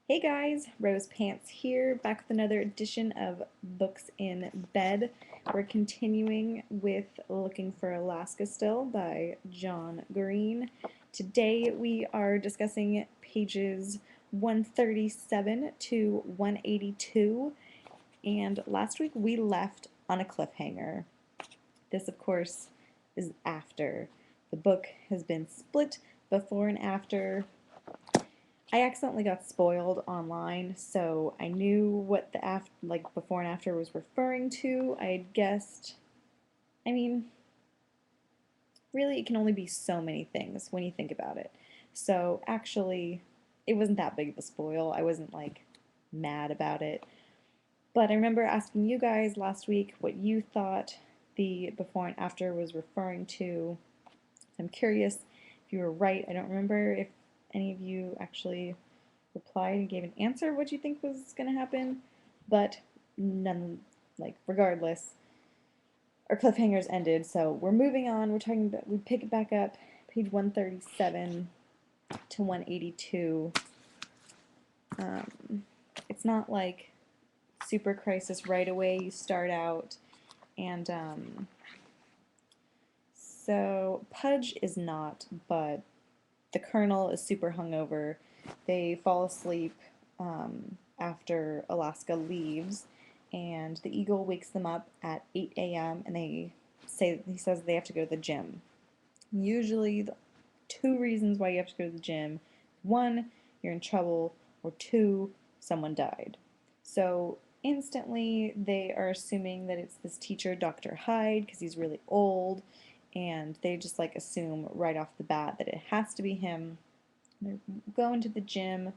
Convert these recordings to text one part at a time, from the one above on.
Hey guys, Rose Pants here, back with another edition of Books in Bed. We're continuing with Looking for Alaska Still by John Green. Today we are discussing pages 137 to 182, and last week we left on a cliffhanger. This, of course, is after. The book has been split before and after. I accidentally got spoiled online, so I knew what the before and after was referring to. I had guessed. I mean, really, it can only be so many things when you think about it. So actually, it wasn't that big of a spoil. I wasn't like mad about it. But I remember asking you guys last week what you thought the before and after was referring to. I'm curious if you were right. I don't remember if any of you actually replied and gave an answer what you think was going to happen, but regardless, our cliffhangers ended, so we're moving on. We pick it back up, page 137 to 182. It's not like super crisis right away. You start out, and so Pudge is not, but the Colonel is super hungover. They fall asleep after Alaska leaves, and the Eagle wakes them up at 8 a.m. and he says they have to go to the gym. Usually, the two reasons why you have to go to the gym: one, you're in trouble, or two, someone died. So instantly, they are assuming that it's this teacher, Dr. Hyde, because he's really old, and they just like assume right off the bat that it has to be him. They're going to the gym,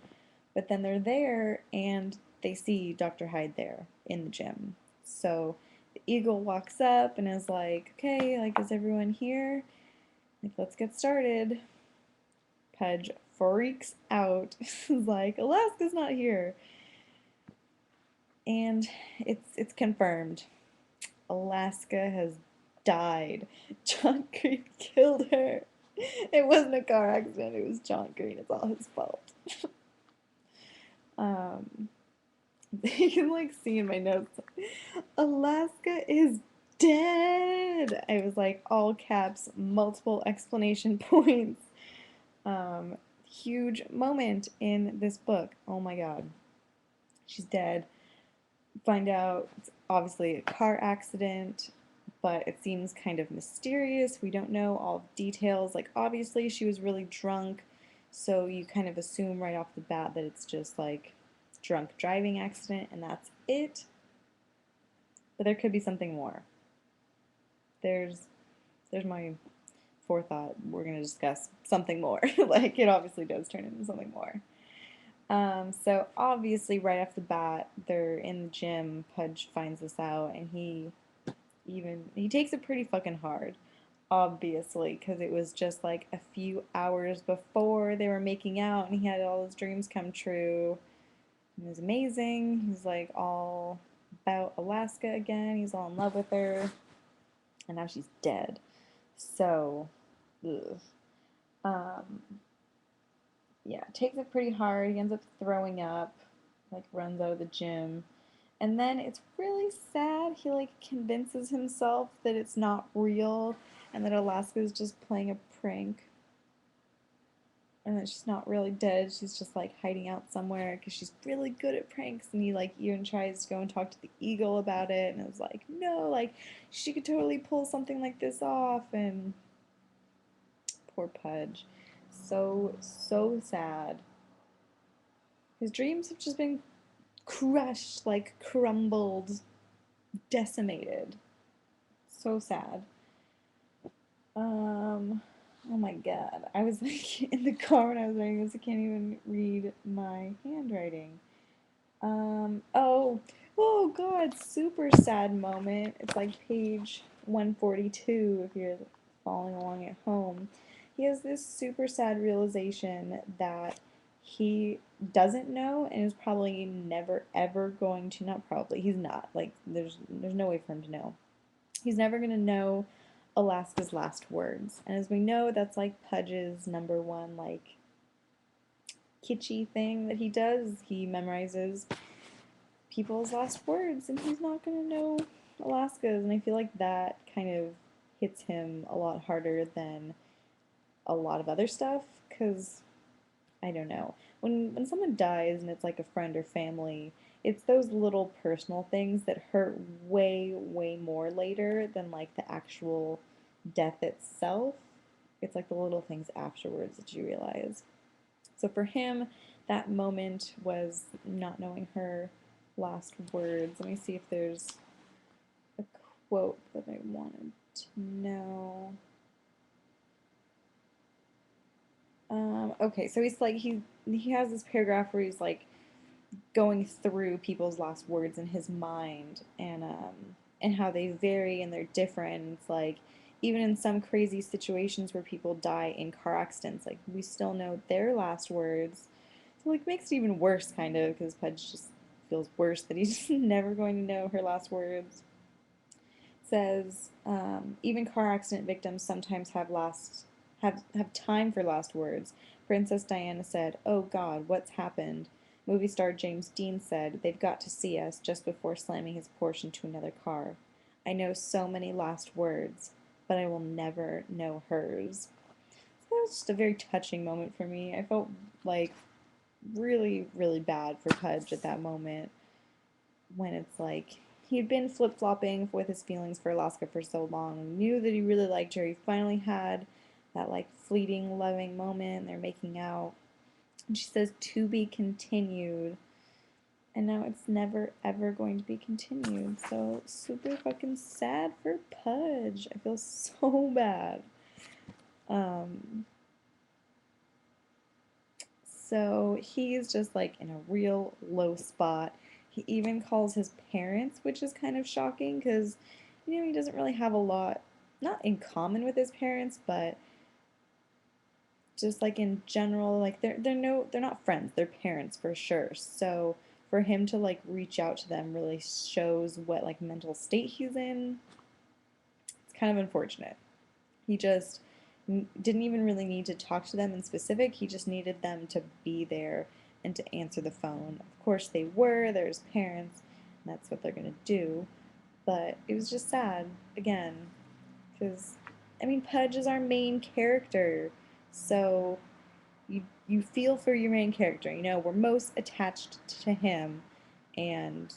but then they're there and they see Dr. Hyde there in the gym. So the Eagle walks up and is like, okay, like, is everyone here? Like, let's get started. Pudge freaks out. He's like, Alaska's not here. And it's confirmed. Alaska has died. John Green killed her. It wasn't a car accident, it was John Green. It's all his fault. Um, you can like see in my notes, Alaska is dead. I was like all caps, multiple explanation points. Huge moment in this book. Oh my god, she's dead. Find out it's obviously a car accident, but it seems kind of mysterious. We don't know all the details. Like, obviously, she was really drunk, so you kind of assume right off the bat that it's just like drunk driving accident and that's it. But there could be something more. There's my forethought. We're gonna discuss something more. Like, it obviously does turn into something more. So obviously, right off the bat, they're in the gym. Pudge finds this out, and he takes it pretty fucking hard, obviously, because it was just like a few hours before they were making out, and he had all his dreams come true. It was amazing. He's like all about Alaska again. He's all in love with her, and now she's dead. So, ugh. Um, yeah, takes it pretty hard. He ends up throwing up, like runs out of the gym. And then it's really sad. He like convinces himself that it's not real and that Alaska is just playing a prank and that she's not really dead. She's just like hiding out somewhere because she's really good at pranks. And he like even tries to go and talk to the Eagle about it, and it was like, no, like she could totally pull something like this off. And poor Pudge, so sad. His dreams have just been crushed, like crumbled, decimated. So sad. Oh my god. I was like in the car when I was writing this, I can't even read my handwriting. Oh god, super sad moment. It's like page 142 if you're following along at home. He has this super sad realization that he doesn't know and is probably never ever going to, not probably, he's not. Like there's no way for him to know. He's never going to know Alaska's last words. And as we know, that's like Pudge's number one like kitschy thing that he does. He memorizes people's last words, and he's not gonna know Alaska's. And I feel like that kind of hits him a lot harder than a lot of other stuff, because I don't know. When someone dies and it's like a friend or family, it's those little personal things that hurt way, way more later than like the actual death itself. It's like the little things afterwards that you realize. So for him, that moment was not knowing her last words. Let me see if there's a quote that I wanted to know. Okay, so he's like he has this paragraph where he's like going through people's last words in his mind, and how they vary and they're different. It's like even in some crazy situations where people die in car accidents, like we still know their last words. So like makes it even worse kind of because Pudge just feels worse that he's never going to know her last words. Says even car accident victims sometimes have time for last words. Princess Diana said, "Oh God, what's happened?" Movie star James Dean said, "They've got to see us," just before slamming his Porsche into another car. I know so many last words, but I will never know hers. So that was just a very touching moment for me. I felt like really, really bad for Pudge at that moment when it's like he'd been flip flopping with his feelings for Alaska for so long, knew that he really liked her. He finally had that like fleeting, loving moment. They're making out. And she says, "To be continued." And now it's never ever going to be continued. So super fucking sad for Pudge. I feel so bad. Um, so he's just like in a real low spot. He even calls his parents, which is kind of shocking because, he doesn't really have a lot, not in common with his parents, but just like in general, like they're not friends, they're parents for sure. So for him to like reach out to them really shows what like mental state he's in. It's kind of unfortunate. He just didn't even really need to talk to them in specific. He just needed them to be there and to answer the phone. Of course, they were. There's parents, and that's what they're going to do. But it was just sad, again, because, I mean, Pudge is our main character. So you feel for your main character. We're most attached to him, and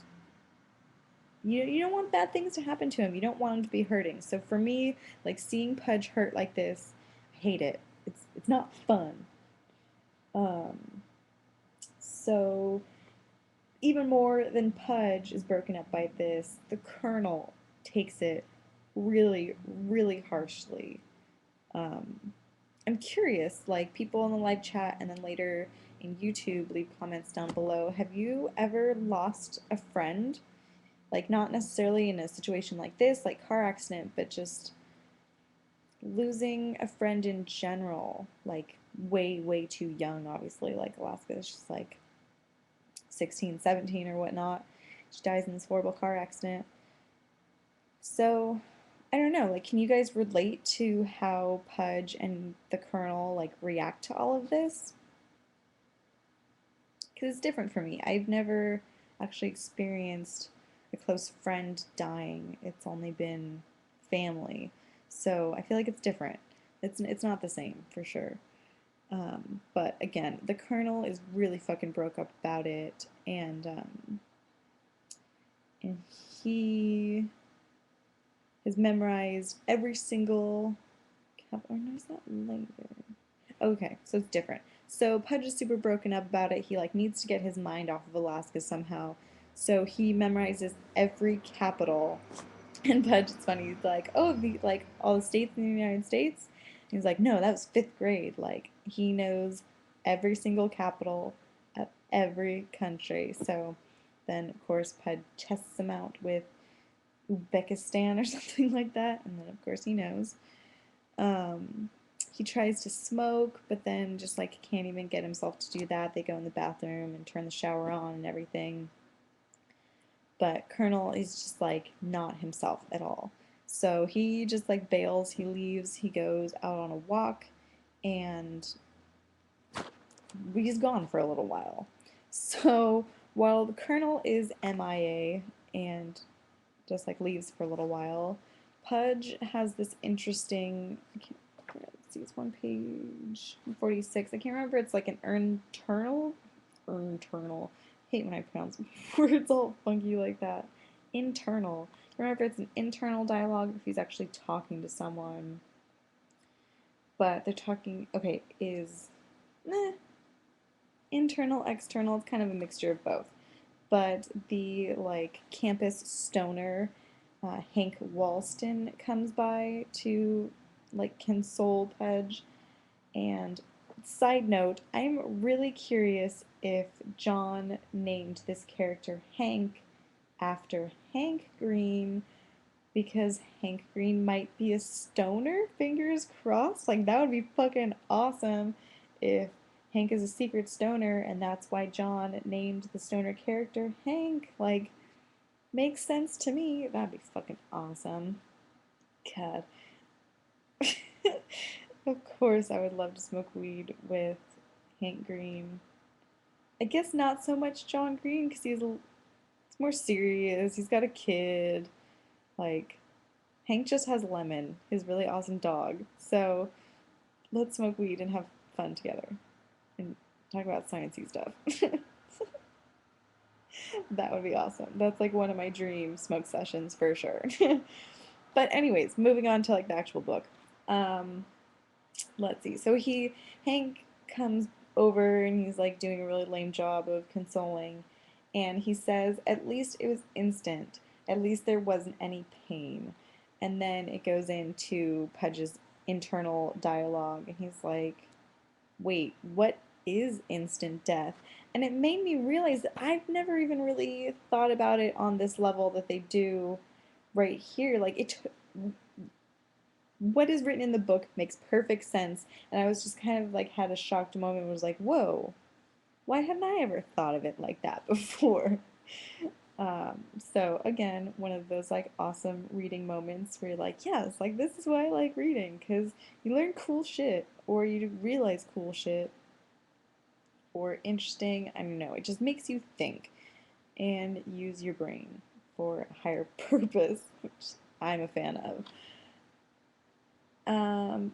you don't want bad things to happen to him. You don't want him to be hurting. So for me, like seeing Pudge hurt like this, I hate it. It's not fun. Um, so even more than Pudge is broken up by this, the Colonel takes it really, really harshly. Um, I'm curious, like people in the live chat and then later in YouTube, leave comments down below. Have you ever lost a friend? Like not necessarily in a situation like this, like car accident, but just losing a friend in general, like way, way too young, obviously. Like Alaska is just like 16, 17 or whatnot. She dies in this horrible car accident. So, I don't know, like, can you guys relate to how Pudge and the Colonel, like, react to all of this? Because it's different for me. I've never actually experienced a close friend dying. It's only been family. So I feel like it's different. It's not the same, for sure. But again, the Colonel is really fucking broke up about it, and he has memorized every single or no, is that later? Okay, so it's different. So Pudge is super broken up about it. He like needs to get his mind off of Alaska somehow. So he memorizes every capital. And Pudge, it's funny, he's like, "Oh, like all the states in the United States?" And he's like, "No, that was fifth grade." Like he knows every single capital of every country. So then of course Pudge tests him out with Uzbekistan or something like that, and then of course he knows. Um, he tries to smoke, but then just like can't even get himself to do that. They go in the bathroom and turn the shower on and everything. But Colonel is just like not himself at all. So he just like bails, he leaves, he goes out on a walk, and he's gone for a little while. So while the Colonel is MIA and just like leaves for a little while, Pudge has this interesting. Let's see, it's one page 46. I can't remember. It's like an internal. I hate when I pronounce words all funky like that. Internal. I remember if it's an internal dialogue, if he's actually talking to someone. But they're talking. Okay, is internal, external. It's kind of a mixture of both. But the like campus stoner, Hank Walston, comes by to like console Pudge. And side note, I'm really curious if John named this character Hank after Hank Green because Hank Green might be a stoner, fingers crossed. Like, that would be fucking awesome if Hank is a secret stoner and that's why John named the stoner character Hank. Like, makes sense to me. That'd be fucking awesome. God. Of course, I would love to smoke weed with Hank Green. I guess not so much John Green because he's more serious. He's got a kid. Like, Hank just has Lemon, his really awesome dog. So let's smoke weed and have fun together and talk about sciencey stuff. That would be awesome. That's like one of my dream smoke sessions for sure. But anyways, moving on to like the actual book. Um, let's see. So Hank comes over and he's like doing a really lame job of consoling, and he says, "At least it was instant. At least there wasn't any pain." And then it goes into Pudge's internal dialogue, and he's like, "Wait, what is instant death?" And it made me realize that I've never even really thought about it on this level that they do right here. Like what is written in the book makes perfect sense, and I was just kind of like had a shocked moment and was like, whoa, why hadn't I ever thought of it like that before? So again, one of those like awesome reading moments where you're like, yes, like this is why I like reading, because you learn cool shit, or you realize cool shit, or interesting, I don't know, it just makes you think and use your brain for a higher purpose, which I'm a fan of.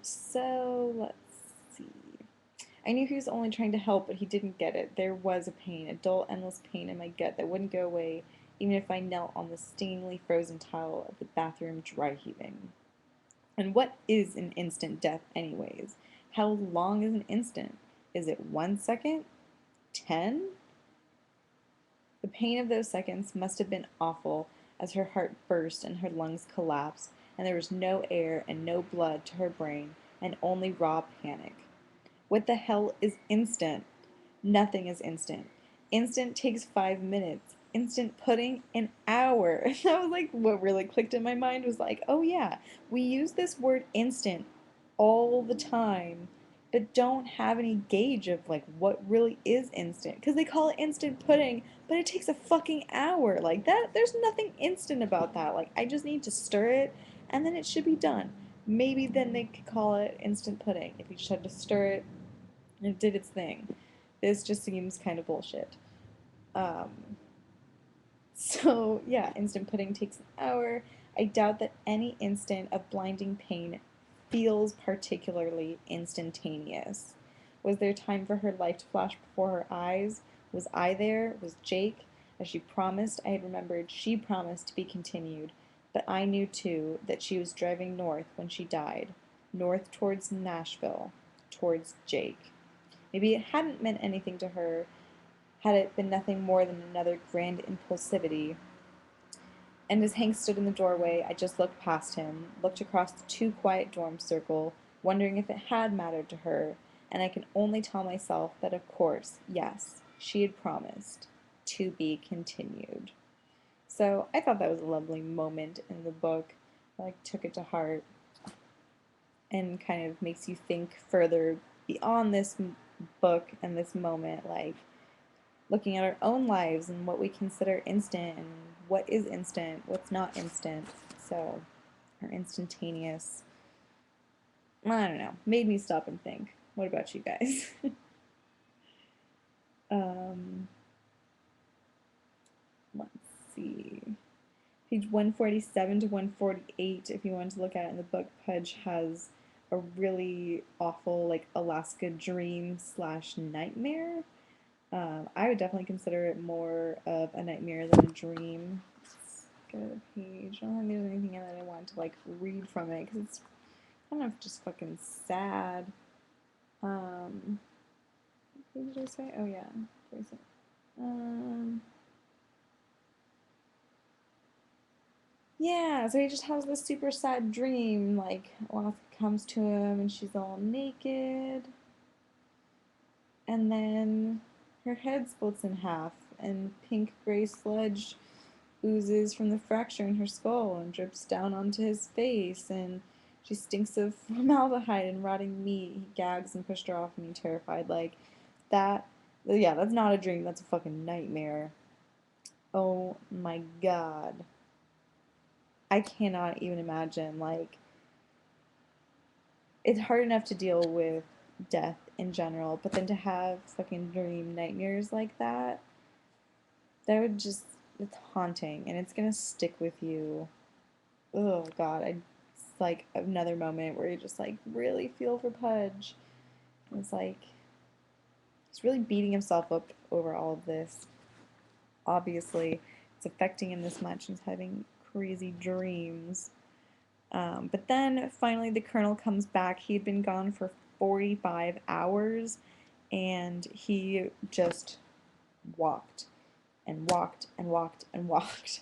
So let's see. I knew he was only trying to help, but he didn't get it. There was a pain, a dull, endless pain in my gut that wouldn't go away, even if I knelt on the stingingly frozen tile of the bathroom dry heaving. And what is an instant death, anyways? How long is an instant? Is it 1 second? 10? The pain of those seconds must have been awful as her heart burst and her lungs collapsed, and there was no air and no blood to her brain, and only raw panic. What the hell is instant? Nothing is instant. Instant takes 5 minutes. Instant pudding, an hour. And that was like what really clicked in my mind was like, oh yeah, we use this word instant all the time, but don't have any gauge of like what really is instant. Because they call it instant pudding, but it takes a fucking hour. Like that, there's nothing instant about that. Like I just need to stir it and then it should be done. Maybe then they could call it instant pudding if you just had to stir it and it did its thing. This just seems kind of bullshit. Um, so, yeah, instant pudding takes an hour. I doubt that any instant of blinding pain feels particularly instantaneous. Was there time for her life to flash before her eyes? Was I there? Was Jake? As she promised, I had remembered she promised to be continued. But I knew too that she was driving north when she died. North towards Nashville. Towards Jake. Maybe it hadn't meant anything to her, had it been nothing more than another grand impulsivity. And as Hank stood in the doorway, I just looked past him, looked across the too quiet dorm circle, wondering if it had mattered to her, and I could only tell myself that of course, yes, she had promised to be continued. So I thought that was a lovely moment in the book. I like took it to heart and kind of makes you think further beyond this book and this moment, like looking at our own lives and what we consider instant and what is instant, what's not instant. So, or instantaneous. I don't know. Made me stop and think. What about you guys? Let's see. Page 147 to 148, if you want to look at it in the book, Pudge has a really awful, like, Alaska dream slash nightmare. I would definitely consider it more of a nightmare than a dream. Let's go to the page. I don't think there's anything that I want to, like, read from it, because it's kind of just fucking sad. What did I say? Oh, yeah. Yeah, so he just has this super sad dream. Like, Alaska comes to him and she's all naked. And then her head splits in half, and pink gray sludge oozes from the fracture in her skull and drips down onto his face. And she stinks of formaldehyde and rotting meat. He gags and pushed her off, and he's terrified. Like, that. Yeah, that's not a dream. That's a fucking nightmare. Oh my god. I cannot even imagine, like, it's hard enough to deal with death in general, but then to have fucking dream nightmares like that would just, it's haunting and it's gonna stick with you. Oh god, it's like another moment where you just like really feel for Pudge. It's like he's really beating himself up over all of this. Obviously, it's affecting him this much. He's having crazy dreams. But then finally the colonel comes back. He'd been gone for 45 hours and he just walked and walked and walked and walked.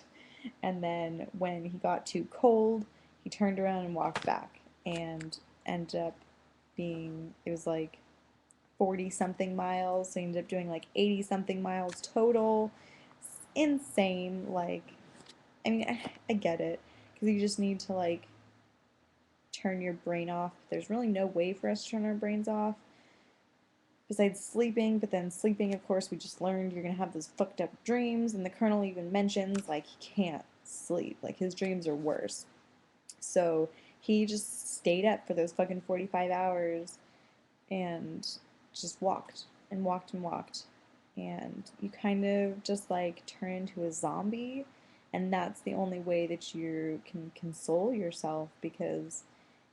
And then when he got too cold, he turned around and walked back and ended up being, it was like 40 something miles. So he ended up doing like 80 something miles total. It's insane. Like, I mean, I get it because you just need to like turn your brain off. There's really no way for us to turn our brains off besides sleeping, but then sleeping, of course, we just learned you're gonna have those fucked up dreams, and the colonel even mentions, like, he can't sleep. Like, his dreams are worse. So he just stayed up for those fucking 45 hours and just walked and walked and walked. And you kind of just, like, turn into a zombie, and that's the only way that you can console yourself because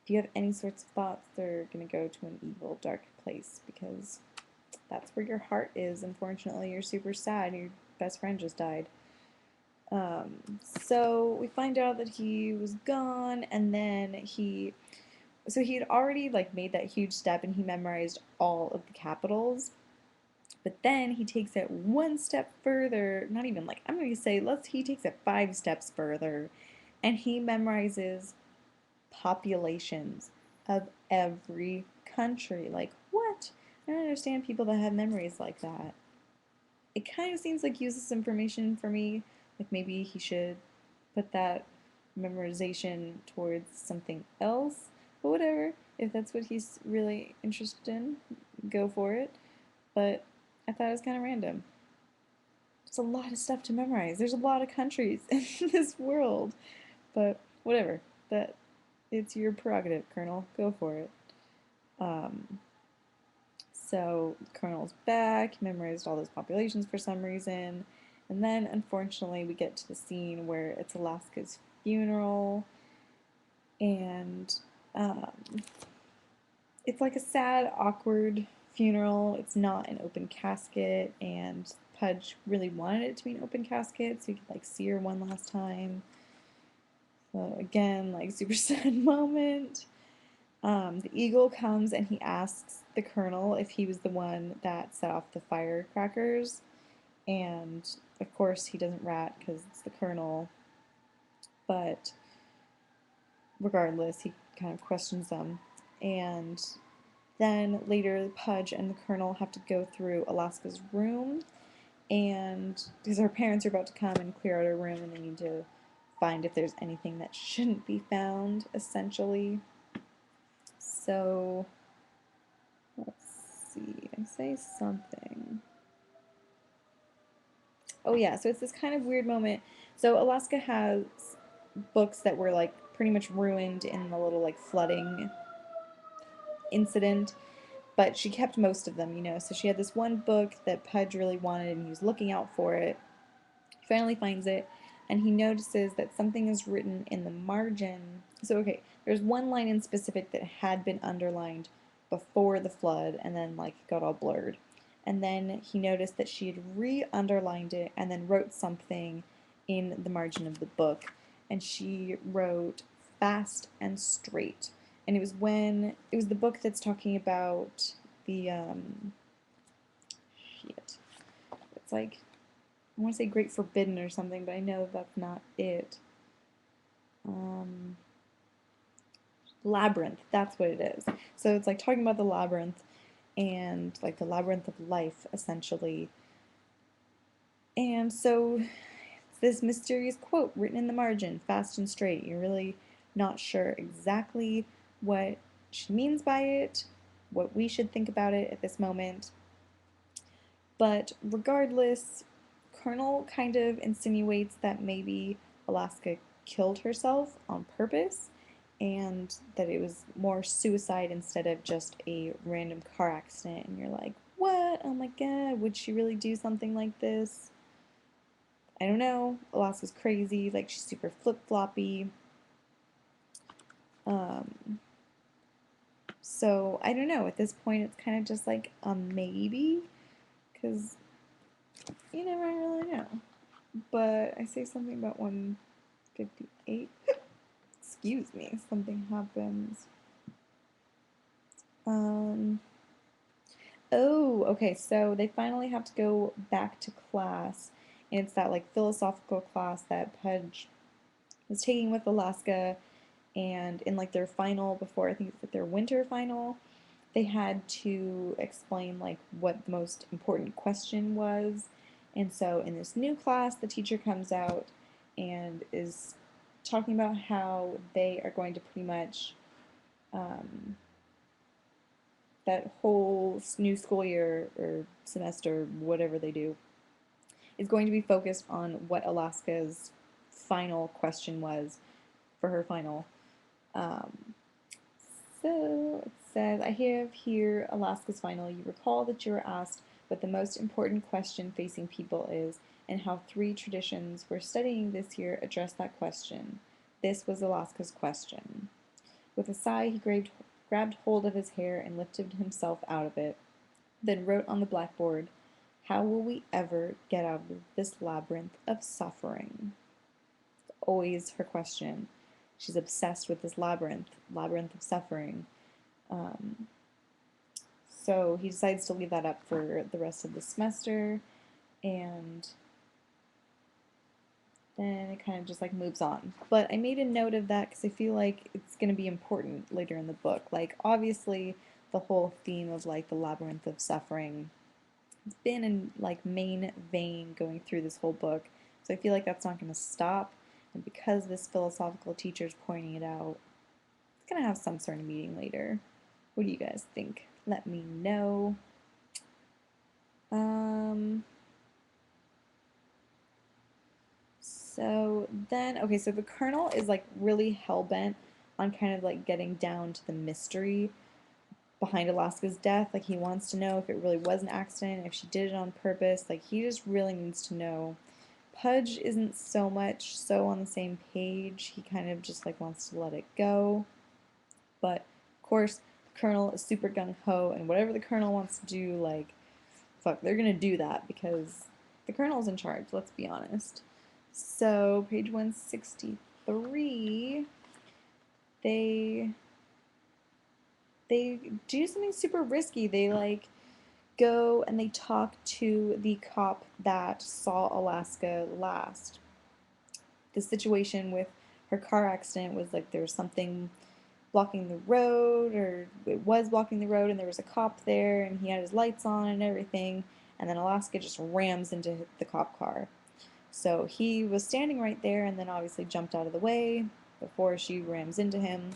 if you have any sorts of thoughts, they're going to go to an evil, dark place because that's where your heart is. Unfortunately, you're super sad. Your best friend just died. So we find out that he was gone, and then he had already like made that huge step, and he memorized all of the capitals. But then he takes it one step further. Not even like I'm going to say he takes it 5 steps further, and he memorizes populations of every country. Like, what? I don't understand people that have memories like that. It kind of seems like useless information for me. Like, maybe he should put that memorization towards something else. But whatever. If that's what he's really interested in, go for it. But I thought it was kind of random. It's a lot of stuff to memorize. There's a lot of countries in this world. But whatever. That it's your prerogative, Colonel. Go for it. Um, so the Colonel's back, memorized all those populations for some reason, and then unfortunately we get to the scene where it's Alaska's funeral, and um, it's like a sad, awkward funeral. It's not an open casket, and Pudge really wanted it to be an open casket so he could like see her one last time. So again, like super sad moment. The eagle comes and he asks the colonel if he was the one that set off the firecrackers, and of course he doesn't rat because it's the colonel, but regardless, he kind of questions them. And then later, Pudge and the colonel have to go through Alaska's room, and because her parents are about to come and clear out her room, and they need to find if there's anything that shouldn't be found, essentially. So, let's see, I say something. Oh yeah, so it's this kind of weird moment. So Alaska has books that were like pretty much ruined in the little like flooding incident, but she kept most of them, you know. So she had this one book that Pudge really wanted, and he was looking out for it. He finally finds it, and he notices that something is written in the margin. So, okay, there's one line in specific that had been underlined before the flood, and then, like, it got all blurred. And then he noticed that she had re-underlined it and then wrote something in the margin of the book. And she wrote fast and straight. And it was the book that's talking about the, shit. It's like, I want to say Great Forbidden or something, but I know that's not it. Um, Labyrinth, that's what it is. So it's like talking about the labyrinth and like the labyrinth of life, essentially. And so it's this mysterious quote written in the margin, fast and straight. You're really not sure exactly what she means by it, what we should think about it at this moment. But regardless, Colonel kind of insinuates that maybe Alaska killed herself on purpose and that it was more suicide instead of just a random car accident. And you're like, what? Oh my god, would she really do something like this? I don't know. Alaska's crazy, like she's super flip-floppy. Um, so I don't know. At this point, it's kind of just like a maybe, because you never really know. But I say something about 158. Excuse me, something happens. Um, oh, okay, so they finally have to go back to class, and it's that like philosophical class that Pudge was taking with Alaska, and in like their final, before I think it's like their winter final, they had to explain like what the most important question was. And so in this new class, the teacher comes out and is talking about how they are going to pretty much um, that whole new school year or semester, whatever they do, is going to be focused on what Alaska's final question was for her final. Um, So it says, I have here Alaska's final. You recall that you were asked what the most important question facing people is and how three traditions we're studying this year address that question. This was Alaska's question. With a sigh, he grabbed hold of his hair and lifted himself out of it, then wrote on the blackboard, how will we ever get out of this labyrinth of suffering? Always her question. She's obsessed with this labyrinth of suffering. Um, so he decides to leave that up for the rest of the semester, and then it kind of just like moves on. But I made a note of that because I feel like it's going to be important later in the book. Like, obviously, the whole theme of like the labyrinth of suffering has been in like main vein going through this whole book. So I feel like that's not going to stop. And because this philosophical teacher is pointing it out, it's going to have some sort of meaning later. What do you guys think? Let me know. Um, so then, okay, so the Colonel is like really hell-bent on kind of like getting down to the mystery behind Alaska's death. Like he wants to know if it really was an accident, if she did it on purpose. Like he just really needs to know. Pudge isn't so much so on the same page. He kind of just like wants to let it go. But of course, the Colonel is super gung-ho, and whatever the Colonel wants to do, like, fuck, they're gonna do that because the Colonel's in charge, let's be honest. So, page 163, they they do something super risky. They like go and they talk to the cop that saw Alaska last. The situation with her car accident was like there was something blocking the road, or it was blocking the road, and there was a cop there, and he had his lights on and everything, and then Alaska just rams into the cop car. So he was standing right there and then obviously jumped out of the way before she rams into him.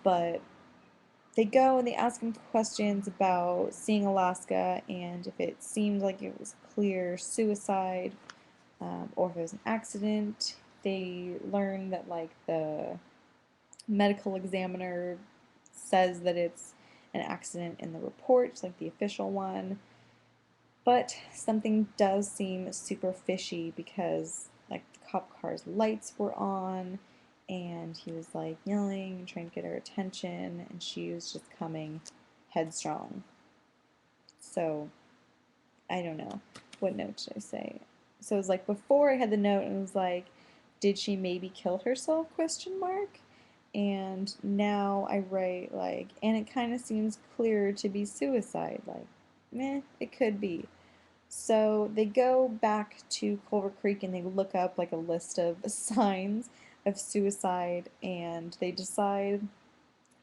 But they go and they ask him questions about seeing Alaska and if it seemed like it was clear suicide, or if it was an accident. They learn that like the medical examiner says that it's an accident in the report, like the official one. But something does seem super fishy because like the cop car's lights were on and he was like yelling and trying to get her attention and she was just coming headstrong. So I don't know. What note should I say? So it was like before I had the note and it was like, did she maybe kill herself? Question mark. And now I write like, and it kind of seems clearer to be suicide. Like, meh, it could be. So they go back to Culver Creek and they look up like a list of signs of suicide and they decide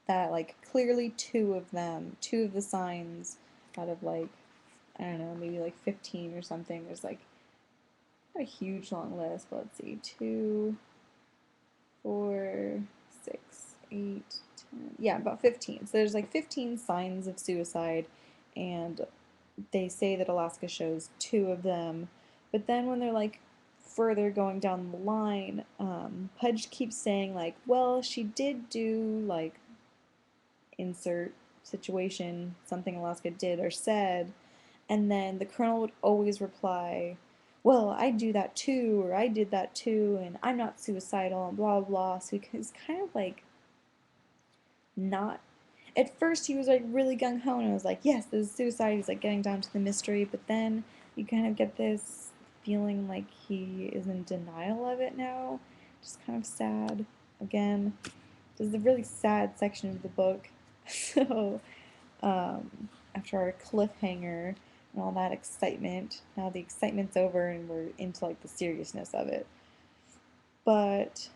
that like clearly two of the signs out of like, I don't know, maybe like 15 or something. There's like not a huge long list, but let's see, 2, 4, 6, 8, 10, yeah, about 15. So there's like 15 signs of suicide and they say that Alaska shows two of them, but then when they're like further going down the line, Pudge keeps saying like, well, she did do like insert situation, something Alaska did or said, and then the colonel would always reply, well, I do that too, or I did that too, and I'm not suicidal, and blah, blah, blah. So he's kind of like not. At first, he was like really gung ho, and I was like, yes, this is suicide. He's like getting down to the mystery, but then you kind of get this feeling like he is in denial of it now. Just kind of sad. Again, this is a really sad section of the book. So, after our cliffhanger and all that excitement, now the excitement's over and we're into like the seriousness of it. But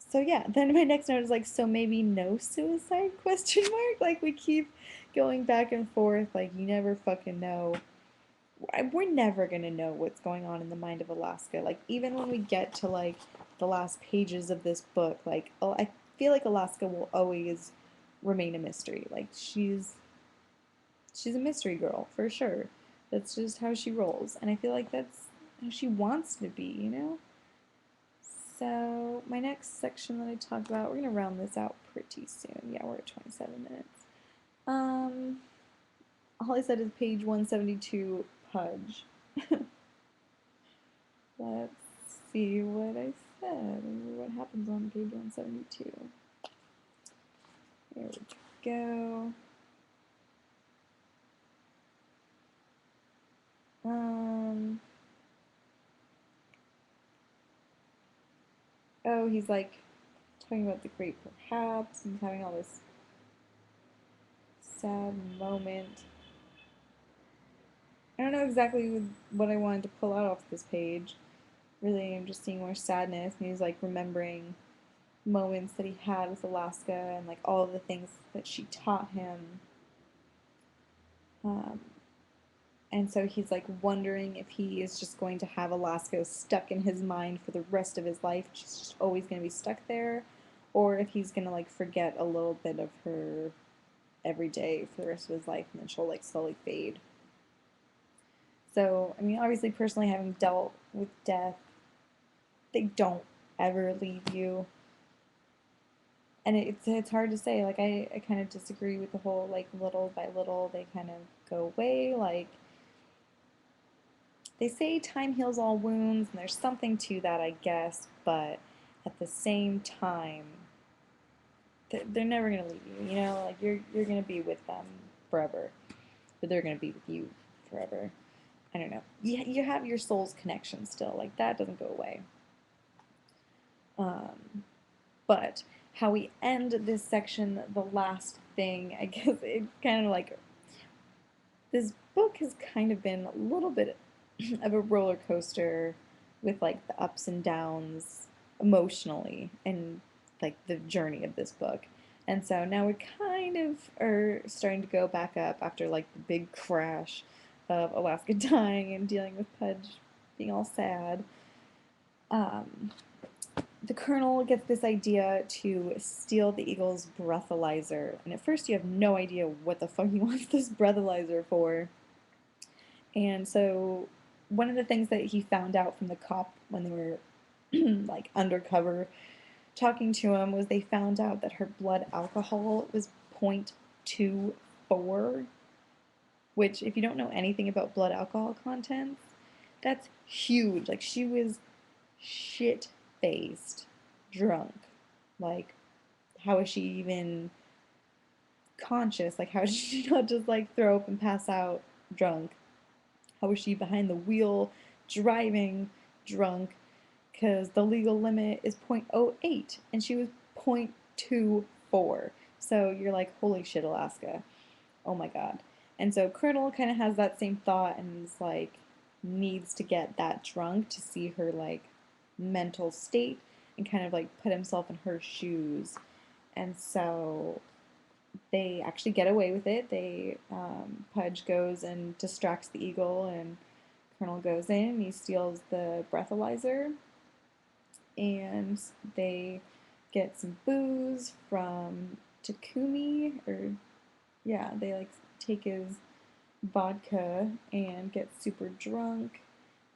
so yeah, then my next note is like, so maybe no suicide question mark? Like we keep going back and forth, like you never fucking know. We're never gonna know what's going on in the mind of Alaska. Like even when we get to like the last pages of this book, like I feel like Alaska will always remain a mystery. Like she's a mystery girl for sure. That's just how she rolls, and I feel like that's how she wants to be, you know? So my next section that I talk about, we're gonna round this out pretty soon. Yeah, we're at 27 minutes. Um, all I said is page 172, Pudge. Let's see what I said and what happens on page 172. There we go. Oh, he's like talking about the great perhaps, and he's having all this sad moment. I don't know exactly what I wanted to pull out off this page. Really, I'm just seeing more sadness, and he's like remembering moments that he had with Alaska and like all of the things that she taught him. Um, and so he's like wondering if he is just going to have Alaska stuck in his mind for the rest of his life. She's just always going to be stuck there, or if he's going to like forget a little bit of her every day for the rest of his life, and then she'll like slowly fade. So, I mean, obviously, personally, having dealt with death, they don't ever leave you. And it's hard to say. Like, I kind of disagree with the whole, like, little by little, they kind of go away. Like, they say time heals all wounds, and there's something to that, I guess, but at the same time, they're never going to leave you, you know? Like, you're going to be with them forever, but they're going to be with you forever. I don't know. You have your soul's connection still. Like, that doesn't go away. But how we end this section, the last thing, I guess it kind of like, this book has kind of been a little bit of a roller coaster with like the ups and downs emotionally and like the journey of this book. And so now we kind of are starting to go back up after like the big crash of Alaska dying and dealing with Pudge being all sad. The colonel gets this idea to steal the Eagle's breathalyzer, and at first you have no idea what the fuck he wants this breathalyzer for. And so one of the things that he found out from the cop when they were like undercover talking to him was they found out that her blood alcohol was 0.24, which if you don't know anything about blood alcohol contents, that's huge. Like she was shit-faced drunk. Like how is she even conscious? Like how did she not just like throw up and pass out drunk? How was she behind the wheel driving drunk? Because the legal limit is 0.08 and she was 0.24. So you're like, holy shit, Alaska. Oh my god. And so Colonel kind of has that same thought and is like, needs to get that drunk to see her like mental state and kind of like put himself in her shoes. And so they actually get away with it. Pudge goes and distracts the eagle, and Colonel goes in. He steals the breathalyzer, and they get some booze from Takumi, or yeah, they like take his vodka and get super drunk.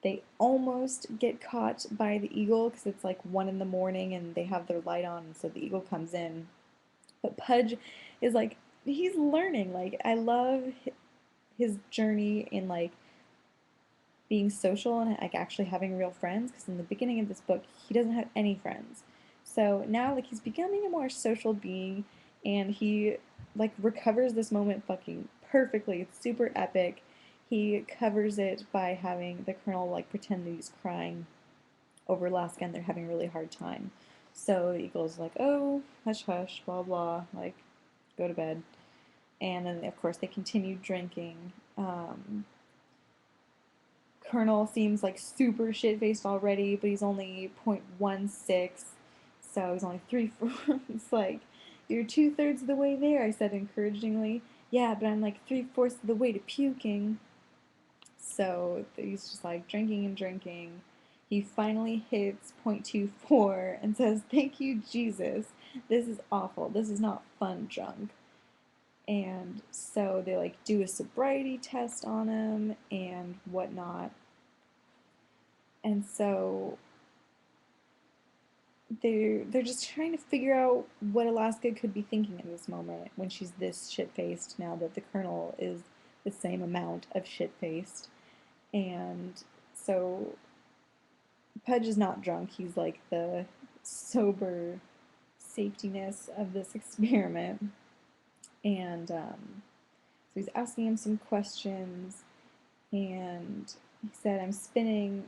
They almost get caught by the eagle because it's like 1 in the morning and they have their light on, and so the eagle comes in. But Pudge is like, he's learning. Like, I love his journey in like being social and like actually having real friends, because in the beginning of this book he doesn't have any friends. So now like he's becoming a more social being, and he like recovers this moment fucking perfectly. It's super epic. He covers it by having the colonel like pretend that he's crying over Alaska and they're having a really hard time. So the eagle's like, oh, hush hush, blah blah, like go to bed. And then of course they continue drinking. Colonel seems like super shit faced already, but he's only 0.16, so he's only 3/4. Like, you're 2/3 of the way there, I said encouragingly. Yeah, but I'm like 3/4 of the way to puking. So he's just like drinking and drinking. He finally hits 0.24 and says, thank you, Jesus. This is awful. This is not fun drunk. And so they like do a sobriety test on him and whatnot. And so they're just trying to figure out what Alaska could be thinking in this moment when she's this shit-faced, now that the colonel is the same amount of shit-faced. And so Pudge is not drunk. He's like the sober safetyness of this experiment. And so he's asking him some questions, and he said, I'm spinning.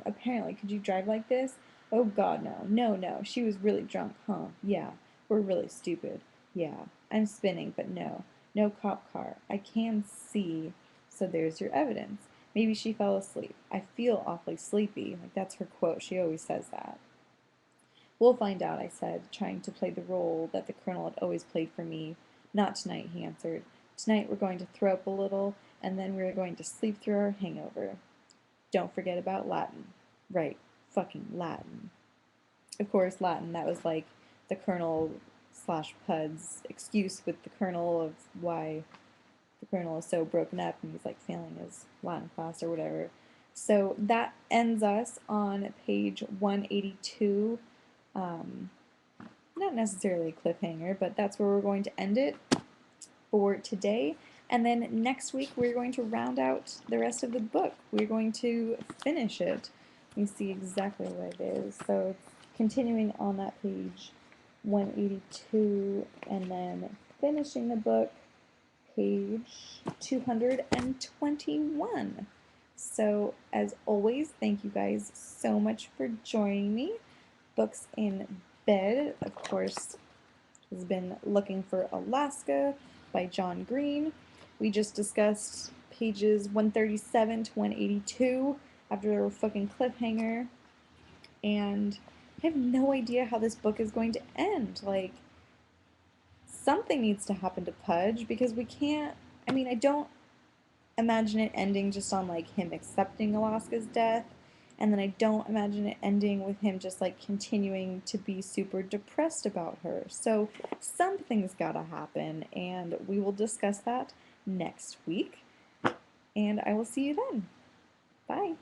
Apparently, could you drive like this? Oh god, no. No, no. She was really drunk, huh? Yeah. We're really stupid. Yeah. I'm spinning, but no. No cop car. I can see, so there's your evidence. Maybe she fell asleep. I feel awfully sleepy. Like, that's her quote. She always says that. We'll find out, I said, trying to play the role that the colonel had always played for me. Not tonight, he answered. Tonight we're going to throw up a little, and then we're going to sleep through our hangover. Don't forget about Latin. Right, fucking Latin. Of course, Latin, that was like the colonel slash Pud's excuse with the colonel of why the colonel is so broken up and he's like failing his Latin class or whatever. So that ends us on page 182. Not necessarily a cliffhanger, but that's where we're going to end it for today. And then next week we're going to round out the rest of the book. We're going to finish it. Let me see exactly what it is. So it's continuing on that page 182 and then finishing the book page 221. So as always, thank you guys so much for joining me. Books in Bed, of course, has been Looking for Alaska by John Green. We just discussed pages 137 to 182 after a fucking cliffhanger, and I have no idea how this book is going to end. Like, something needs to happen to Pudge, because we can't, I mean, I don't imagine it ending just on like him accepting Alaska's death, and then I don't imagine it ending with him just like continuing to be super depressed about her. So something's gotta happen, and we will discuss that next week, and I will see you then. Bye.